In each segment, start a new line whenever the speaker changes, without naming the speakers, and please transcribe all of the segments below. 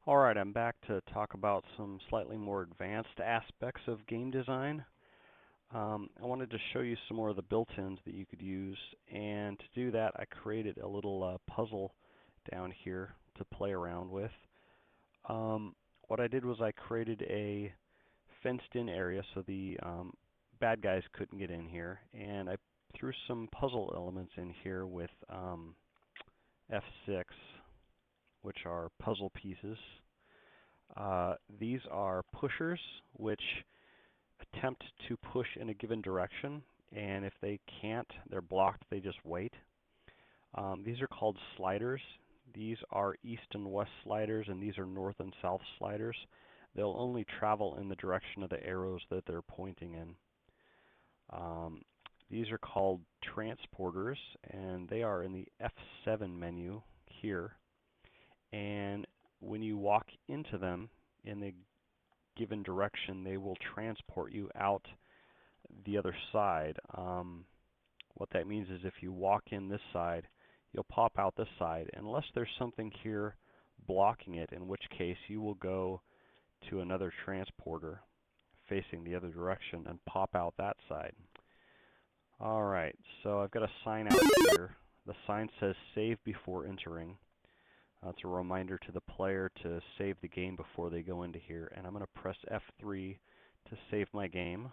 Alright, I'm back to talk about some slightly more advanced aspects of game design. I wanted to show you some more of the built-ins that you could use, and to do that I created a little puzzle down here to play around with. What I did was I created a fenced-in area so the bad guys couldn't get in here, and I threw some puzzle elements in here with F6, which are puzzle pieces. These are pushers, which attempt to push in a given direction, and if they can't, they're blocked, they just wait. These are called sliders. These are east and west sliders, and these are north and south sliders. They'll only travel in the direction of the arrows that they're pointing in. These are called transporters, and they are in the F7 menu here. And when you walk into them in the given direction, they will transport you out the other side. What that means is if you walk in this side, you'll pop out this side, unless there's something here blocking it, in which case you will go to another transporter facing the other direction and pop out that side. Alright, so I've got a sign out here. The sign says save before entering. It's a reminder to the player to save the game before they go into here, and I'm going to press F3 to save my game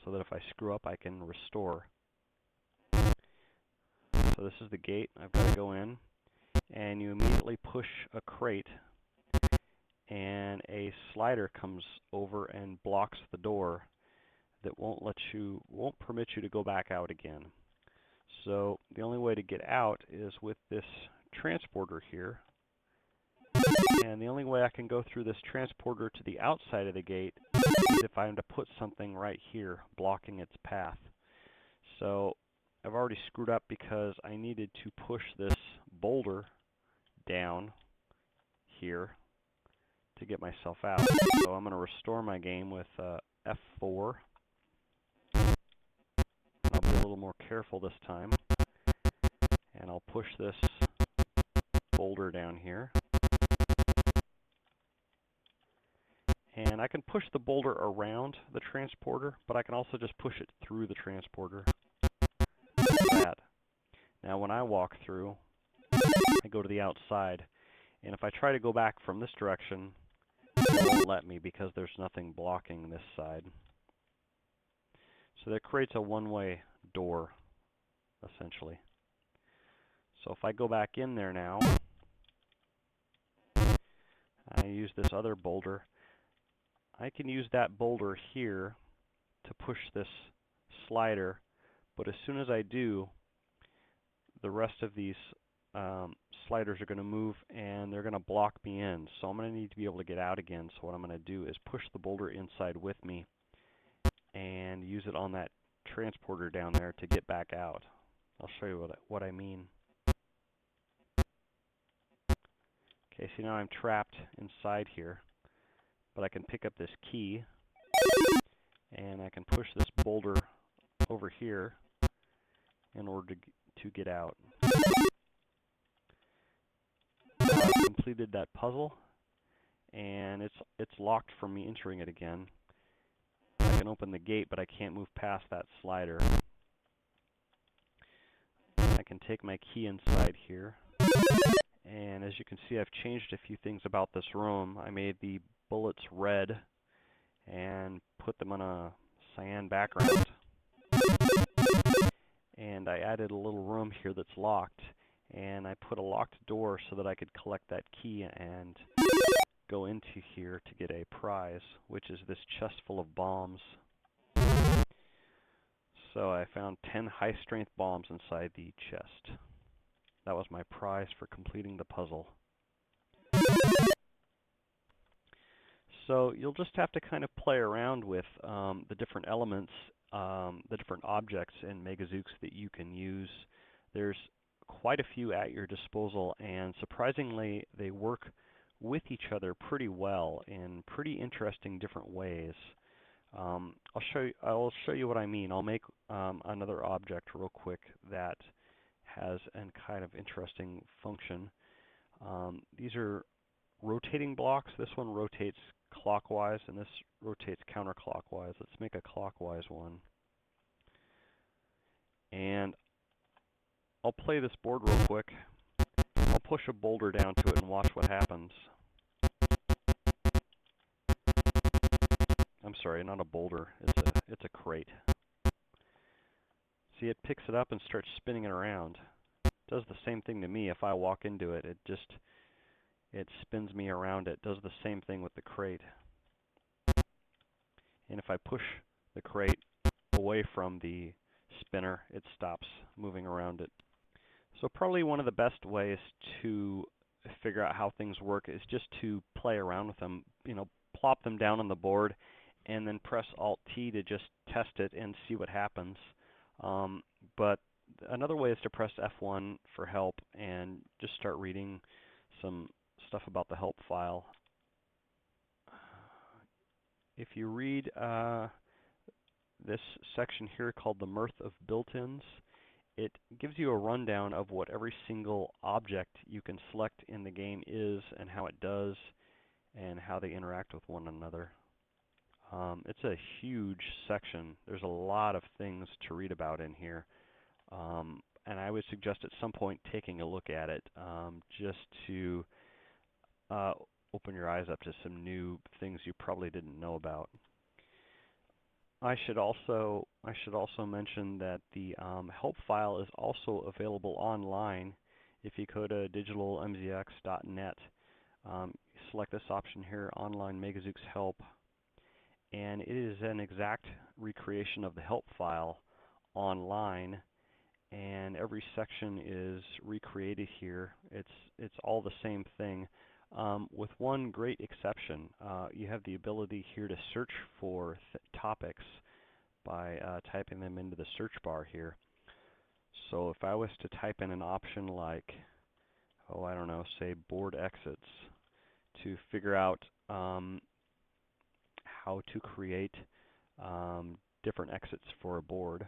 so that if I screw up I can restore. So this is the gate. I've got to go in, and you immediately push a crate and a slider comes over and blocks the door that won't permit you to go back out again. So the only way to get out is with this transporter here, and the only way I can go through this transporter to the outside of the gate is if I'm to put something right here blocking its path. So I've already screwed up because I needed to push this boulder down here to get myself out. So I'm going to restore my game with F4. I'll be a little more careful this time, and I'll push this boulder down here. And I can push the boulder around the transporter, but I can also just push it through the transporter. Like that. Now when I walk through, I go to the outside, and if I try to go back from this direction, it won't let me because there's nothing blocking this side. So that creates a one-way door, essentially. So if I go back in there now, I use this other boulder. I can use that boulder here to push this slider, but as soon as I do, the rest of these sliders are going to move and they're going to block me in. So I'm going to need to be able to get out again. So what I'm going to do is push the boulder inside with me and use it on that transporter down there to get back out. I'll show you what I mean. Okay, so now I'm trapped inside here, but I can pick up this key and I can push this boulder over here in order to get out. Now I've completed that puzzle, and it's locked from me entering it again. I can open the gate, but I can't move past that slider. I can take my key inside here, and as you can see, I've changed a few things about this room. I made the bullets red and put them on a cyan background. And I added a little room here that's locked, and I put a locked door so that I could collect that key and go into here to get a prize, which is this chest full of bombs. So I found 10 high-strength bombs inside the chest. That was my prize for completing the puzzle. So you'll just have to kind of play around with the different elements, the different objects in Megazeux that you can use. There's quite a few at your disposal, and surprisingly they work with each other pretty well in pretty interesting different ways. I'll show you what I mean. I'll make another object real quick that has a kind of interesting function. These are rotating blocks. This one rotates clockwise, and this rotates counterclockwise. Let's make a clockwise one. And I'll play this board real quick. I'll push a boulder down to it and watch what happens. I'm sorry, not a boulder. It's a crate. See, it picks it up and starts spinning it around. It does the same thing to me. If I walk into it, it spins me around. It does the same thing with the crate. And if I push the crate away from the spinner, it stops moving around it. So probably one of the best ways to figure out how things work is just to play around with them. You know, plop them down on the board and then press Alt-T to just test it and see what happens. But another way is to press F1 for help and just start reading some stuff about the help file. If you read this section here called the Mirth of Built-ins, it gives you a rundown of what every single object you can select in the game is and how it does and how they interact with one another. It's a huge section. There's a lot of things to read about in here. And I would suggest at some point taking a look at it just to open your eyes up to some new things you probably didn't know about. I should also mention that the help file is also available online. If you go to digitalmzx.net, select this option here, Online Megazeux Help, and it is an exact recreation of the help file online, and every section is recreated here. It's all the same thing. With one great exception, you have the ability here to search for topics by typing them into the search bar here. So if I was to type in an option like, oh, I don't know, say board exits, to figure out how to create different exits for a board,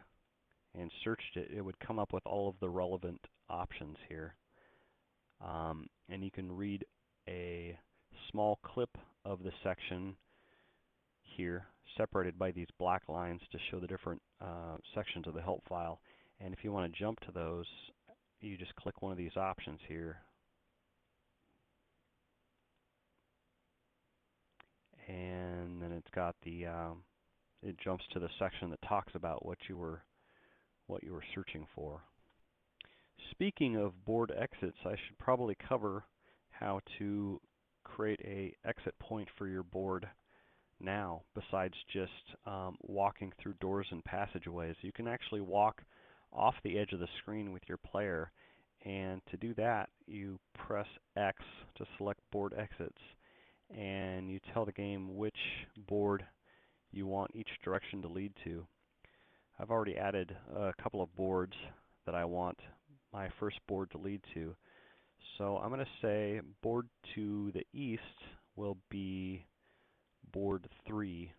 and searched it, it would come up with all of the relevant options here. And you can read a small clip of the section here, separated by these black lines to show the different sections of the help file. And if you want to jump to those, you just click one of these options here. And then it's got the, it jumps to the section that talks about what you were searching for. Speaking of board exits, I should probably cover how to create a exit point for your board now, besides just walking through doors and passageways. You can actually walk off the edge of the screen with your player, and to do that you press X to select board exits, and you tell the game which board you want each direction to lead to. I've already added a couple of boards that I want my first board to lead to. So I'm going to say board to the east will be board 3.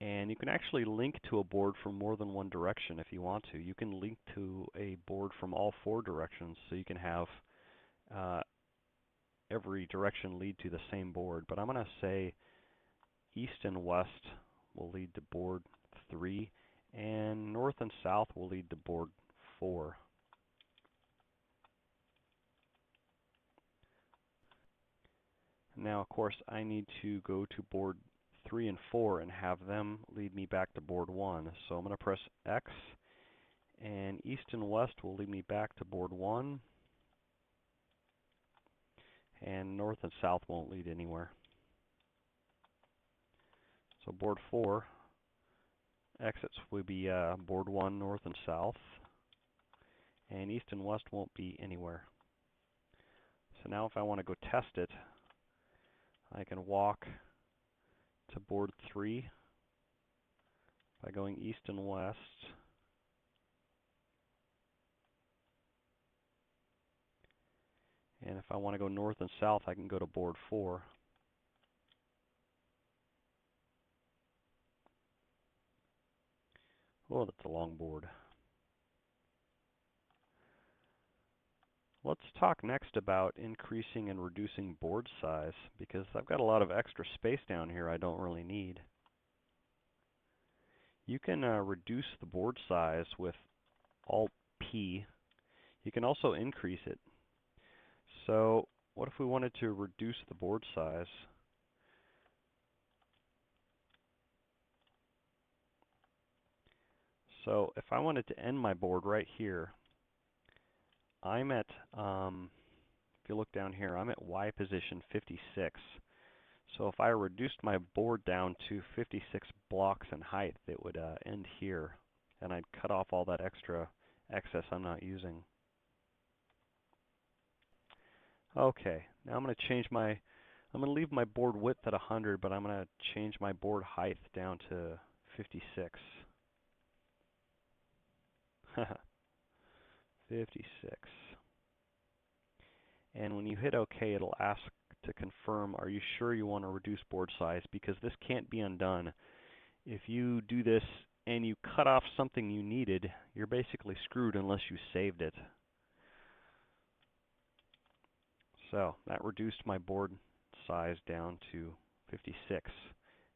And you can actually link to a board from more than one direction if you want to. You can link to a board from all 4 directions, so you can have every direction lead to the same board. But I'm going to say east and west will lead to board 3, and north and south will lead to board 4. Now, of course, I need to go to board 3 and 4 and have them lead me back to board 1. So I'm going to press X, and east and west will lead me back to board 1, and north and south won't lead anywhere. So board 4 exits will be board 1, north and south, and east and west won't be anywhere. So now if I want to go test it, I can walk to board 3 by going east and west. And if I want to go north and south, I can go to board 4. Oh, that's a long board. let's talk next about increasing and reducing board size, because I've got a lot of extra space down here I don't really need. You can reduce the board size with Alt-P. You can also increase it. So what if we wanted to reduce the board size? So if I wanted to end my board right here, I'm at, if you look down here, I'm at Y position 56. So if I reduced my board down to 56 blocks in height, it would end here, and I'd cut off all that extra excess I'm not using. Okay, now I'm going to leave my board width at 100, but I'm going to change my board height down to 56. 56. And when you hit OK, it'll ask to confirm, are you sure you want to reduce board size? Because this can't be undone. If you do this and you cut off something you needed, you're basically screwed unless you saved it. So that reduced my board size down to 56,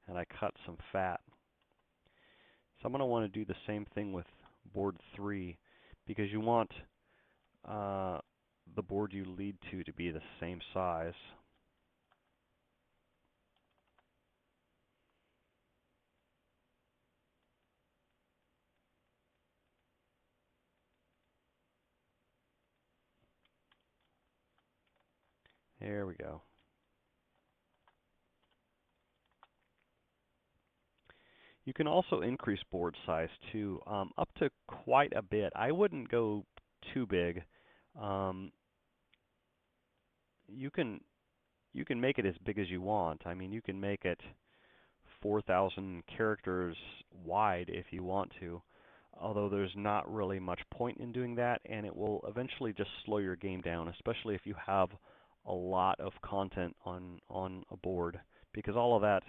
and I cut some fat. So I'm going to want to do the same thing with board 3, because you want the board you lead to be the same size. There we go. You can also increase board size too, up to quite a bit. I wouldn't go too big. You can make it as big as you want. I mean, you can make it 4,000 characters wide if you want to, although there's not really much point in doing that, and it will eventually just slow your game down, especially if you have a lot of content on a board, because all of that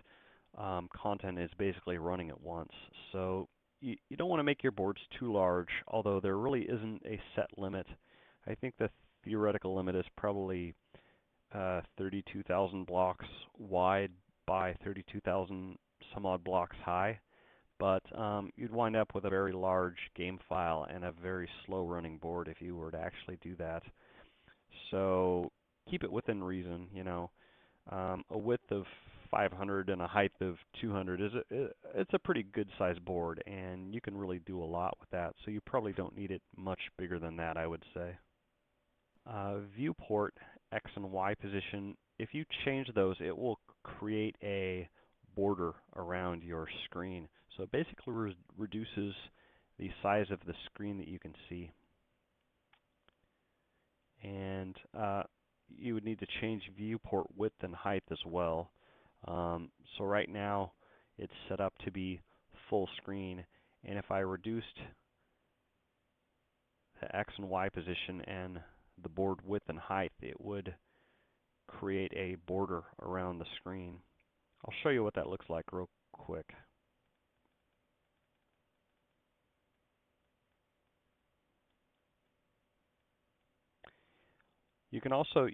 content is basically running at once. So you don't want to make your boards too large, although there really isn't a set limit. I think the theoretical limit is probably 32,000 blocks wide by 32,000 some odd blocks high, but you'd wind up with a very large game file and a very slow running board if you were to actually do that. So keep it within reason, you know. A width of 500 and a height of 200 it's a pretty good sized board, and you can really do a lot with that, so you probably don't need it much bigger than that, I would say. Viewport X and Y position, if you change those, it will create a border around your screen. So it basically reduces the size of the screen that you can see. And you would need to change viewport width and height as well. So right now it's set up to be full screen, and if I reduced the X and Y position and the board width and height, it would create a border around the screen. I'll show you what that looks like real quick. You can also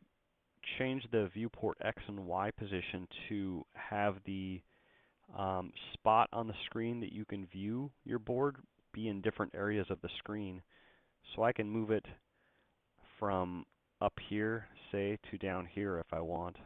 change the viewport X and Y position to have the spot on the screen that you can view your board be in different areas of the screen. So I can move it from up here, say, to down here if I want.